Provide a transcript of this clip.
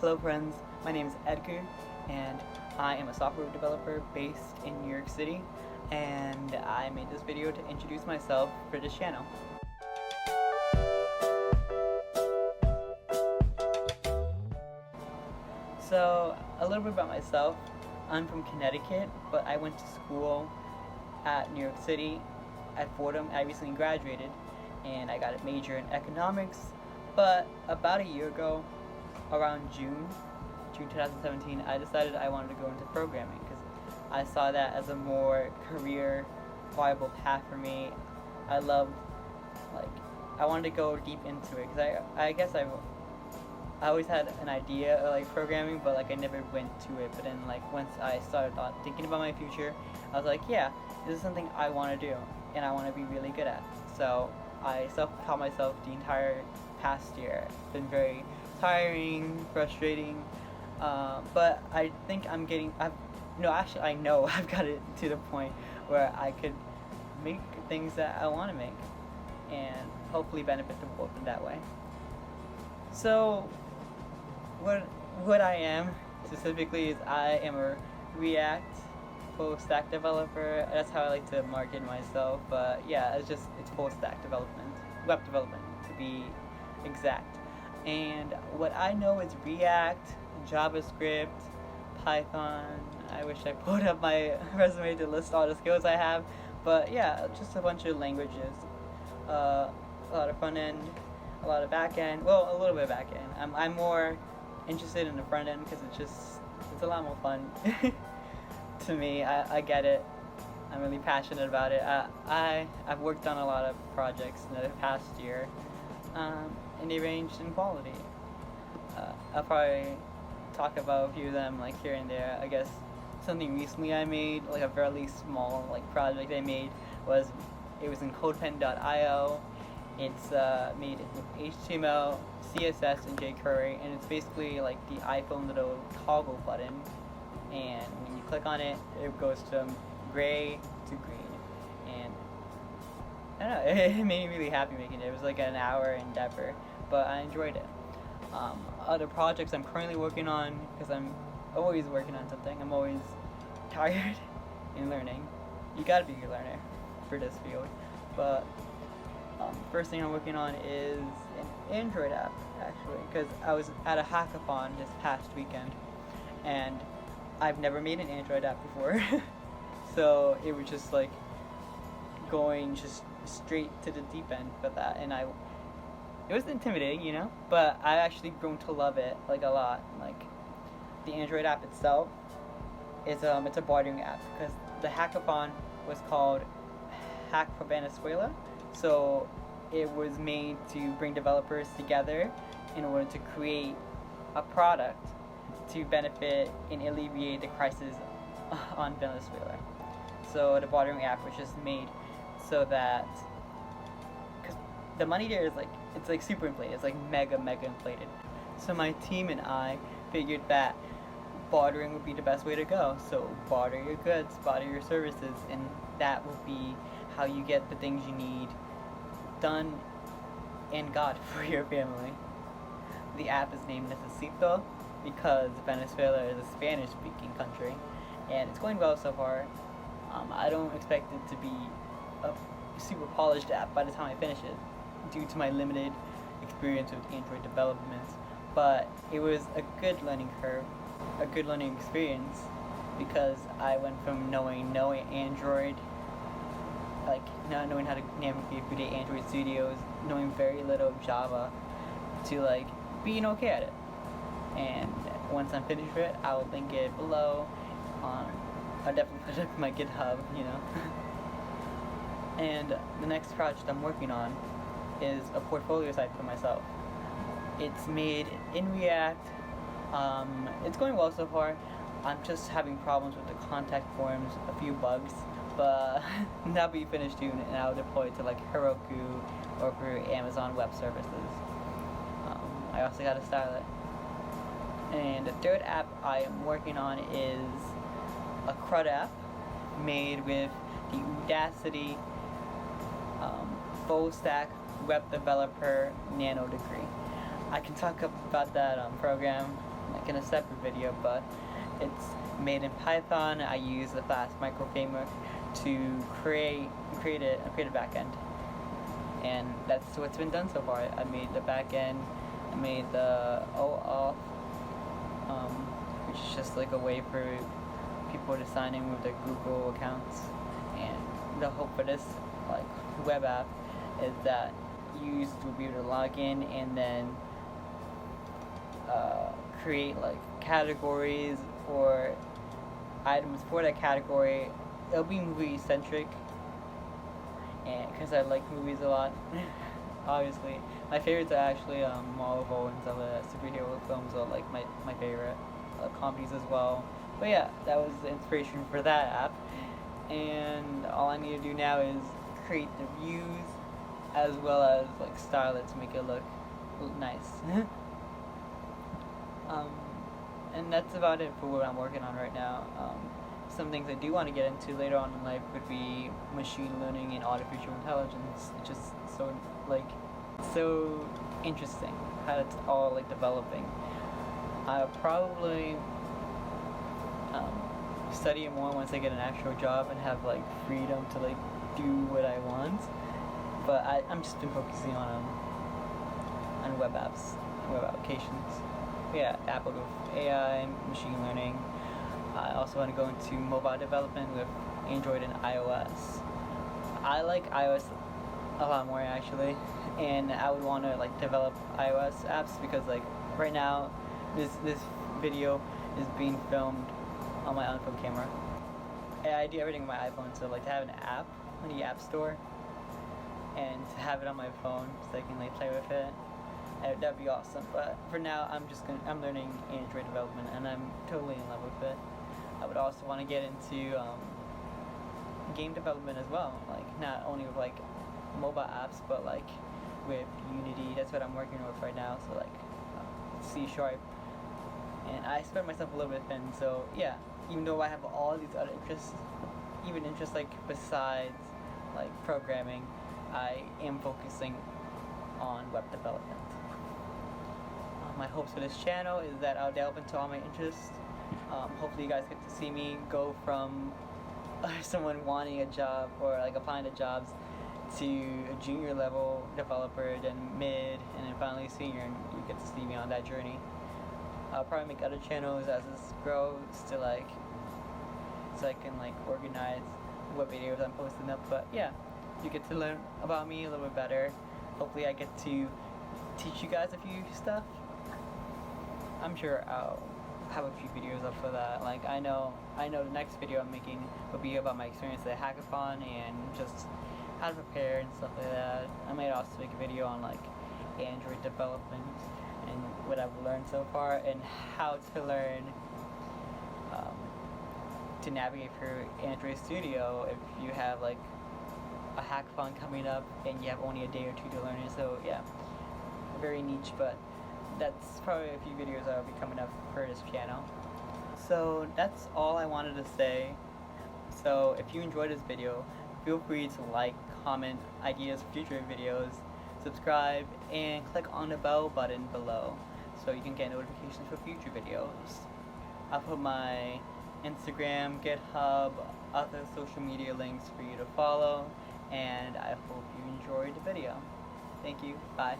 Hello friends, my name is Edgar and I am a software developer based in New York City, and I made this video to introduce myself for this channel. So, a little bit about myself. I'm from Connecticut, but I went to school at New York City at Fordham. I recently graduated and I got a major in economics, but about a year ago, around June 2017, I decided I wanted to go into programming because I saw that as a more career viable path for me. I wanted to go deep into it because I guess I always had an idea of programming, but I never went to it. But then once I started thinking about my future, I was like, yeah, this is something I want to do and I want to be really good at. So I self-taught myself the entire past year. It's been very tiring, frustrating, but I think I know I've got it to the point where I could make things that I want to make and hopefully benefit the world in that way. So what I am specifically is I am a React full stack developer. That's how I like to market myself, but yeah, it's full stack development, web development to be exact. And what I know is React, JavaScript, Python. I wish I pulled up my resume to list all the skills I have, but yeah, just a bunch of languages. A lot of front end, a lot of back end. Well, a little bit of back end. I'm more interested in the front end because it's a lot more fun to me. I get it. I'm really passionate about it. I've worked on a lot of projects in the past year, and they ranged in quality. I'll probably talk about a few of them here and there. I guess something recently I made, a fairly small project I made, was in CodePen.io. It's made with HTML, CSS, and jQuery, and it's basically the iPhone little toggle button. And when you click on it, it goes from gray to green. And I don't know, it made me really happy making it. It was an hour endeavor, but I enjoyed it. Other projects I'm currently working on, because I'm always working on something. I'm always tired in learning. You gotta be a learner for this field. But first thing I'm working on is an Android app, actually, because I was at a hackathon this past weekend, and I've never made an Android app before. So it was just going straight to the deep end for that, and it was intimidating, but I actually grown to love it a lot. The Android app itself is it's a bartering app, because the hackathon was called Hack for Venezuela, so it was made to bring developers together in order to create a product to benefit and alleviate the crisis on Venezuela. So the bartering app was just made so that, because the money there is it's super inflated, it's mega inflated. So my team and I figured that bartering would be the best way to go. So barter your goods, barter your services, and that will be how you get the things you need done and got for your family. The app is named Necesito because Venezuela is a Spanish-speaking country, and it's going well so far. I don't expect it to be a super polished app by the time I finish it, due to my limited experience with Android development, but it was a good learning curve, a good learning experience, because I went from knowing no Android, not knowing how to navigate through the Android studios, knowing very little of Java, to being okay at it. And once I'm finished with it, I will link it below. I'll definitely put it up in my GitHub, And the next project I'm working on is a portfolio site for myself. It's made in React. It's going well so far. I'm just having problems with the contact forms, a few bugs, but that'll be finished soon, and I'll deploy it to Heroku or for Amazon Web Services. I also gotta style it. And the third app I am working on is a CRUD app made with the Udacity full stack web developer nano degree. I can talk about that program like in a separate video, but it's made in Python. I use the Fast Micro framework to create a backend, and that's what's been done so far. I made the backend. I made the OAuth, which is just like a way for people to sign in with their Google accounts. And the hope for this like web app is that users will be able to log in and then create like categories or items for that category. It'll be movie centric, and because I like movies a lot. Obviously, my favorites are actually Marvel and some of the superhero films are like my favorite, comedies as well. But yeah, that was the inspiration for that app, and all I need to do now is create the views as well as like style it to make it look nice. And that's about it for what I'm working on right now. Some things I do want to get into later on in life would be machine learning and artificial intelligence. It's just so interesting how it's all like developing. I'll probably study it more once I get an actual job and have like freedom to like do what I want. But I'm just been focusing on web apps, web applications. Yeah, Apple with AI, machine learning. I also want to go into mobile development with Android and iOS. I like iOS a lot more actually, and I would want to like develop iOS apps because like right now, this video is being filmed on my iPhone camera. And I do everything on my iPhone, so like to have an app in the App Store and to have it on my phone so I can like play with it. That'd be awesome. But for now, I'm learning Android development, and I'm totally in love with it. I would also want to get into game development as well, like not only with like mobile apps, but like with Unity. That's what I'm working with right now. So like C#, and I spread myself a little bit thin. So yeah, even though I have all these other interests, even interests like besides like programming, I am focusing on web development. My hopes for this channel is that I'll delve into all my interests. Hopefully you guys get to see me go from someone wanting a job or like applying to jobs to a junior level developer, then mid, and then finally senior, and you get to see me on that journey. I'll probably make other channels as this grows to like, so I can like organize what videos I'm posting up. But yeah, you get to learn about me a little bit better. Hopefully I get to teach you guys a few stuff. I'm sure I'll have a few videos up for that. Like I know the next video I'm making will be about my experience at Hackathon and just how to prepare and stuff like that. I might also make a video on like Android development and what I've learned so far and how to learn to navigate through Android Studio if you have like a hackathon coming up and you have only a day or two to learn it. So yeah, very niche, but that's probably a few videos that will be coming up for this channel. So that's all I wanted to say. So if you enjoyed this video, feel free to like, comment ideas for future videos, subscribe, and click on the bell button below so you can get notifications for future videos. I'll put my Instagram, GitHub, other social media links for you to follow, and I hope you enjoyed the video. Thank you. Bye.